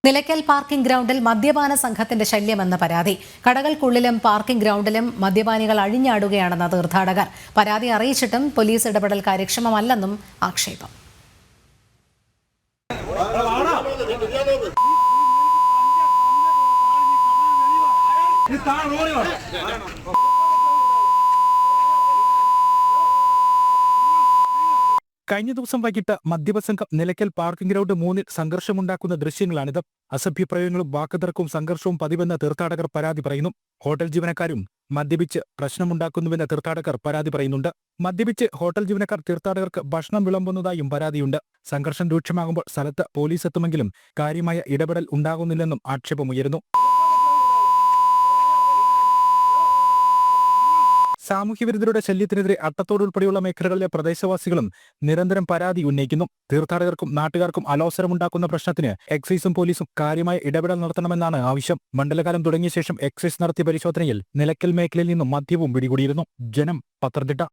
Nilakkal parking ഗ്രൗണ്ടിൽ മദ്യപാന സംഘത്തിന്റെ ശല്യമെന്ന പരാതി. കടകൾക്കുള്ളിലും പാർക്കിംഗ് ഗ്രൗണ്ടിലും മദ്യപാനികൾ അഴിഞ്ഞാടുകയാണെന്ന് തീർത്ഥാടകർ. പരാതി അറിയിച്ചിട്ടും പോലീസ് ഇടപെടൽ കാര്യക്ഷമമല്ലെന്നും ആക്ഷേപം. കഴിഞ്ഞ ദിവസം വൈകിട്ട് മദ്യപസംഘം നിലയ്ക്കൽ പാർക്കിംഗ് ഗ്രൗണ്ട് 3 സംഘർഷമുണ്ടാക്കുന്ന ദൃശ്യങ്ങളാണിത്. അസഭ്യപ്രയോഗങ്ങളും വാക്കുതർക്കവും സംഘർഷവും പതിവെന്ന് തീർത്ഥാടകർ പരാതി പറയുന്നു. ഹോട്ടൽ ജീവനക്കാരും മദ്യപിച്ച് പ്രശ്നമുണ്ടാക്കുന്നുവെന്ന് തീർത്ഥാടകർ പരാതി പറയുന്നുണ്ട്. മദ്യപിച്ച് ഹോട്ടൽ ജീവനക്കാർ തീർത്ഥാടകർക്ക് ഭക്ഷണം വിളമ്പുന്നതായും പരാതിയുണ്ട്. സംഘർഷം രൂക്ഷമാകുമ്പോൾ സ്ഥലത്ത് പോലീസ് എത്തുമെങ്കിലും കാര്യമായ ഇടപെടൽ ഉണ്ടാകുന്നില്ലെന്നും ആക്ഷേപമുയരുന്നു. സാമൂഹ്യവിരുദ്ധരുടെ ശല്യത്തിനെതിരെ അട്ടത്തോട് ഉൾപ്പെടെയുള്ള മേഖലകളിലെ പ്രദേശവാസികളും നിരന്തരം പരാതി ഉന്നയിക്കുന്നു. തീർത്ഥാടകർക്കും നാട്ടുകാർക്കും അലോസരമുണ്ടാക്കുന്ന പ്രശ്നത്തിന് എക്സൈസും പോലീസും കാര്യമായ ഇടപെടൽ നടത്തണമെന്നാണ് ആവശ്യം. മണ്ഡലകാലം തുടങ്ങിയ ശേഷം എക്സൈസ് നടത്തിയ പരിശോധനയിൽ നിലയ്ക്കൽ മേഖലയിൽ നിന്നും മദ്യവും പിടികൂടിയിരുന്നു. ജനം, പത്തനംതിട്ട.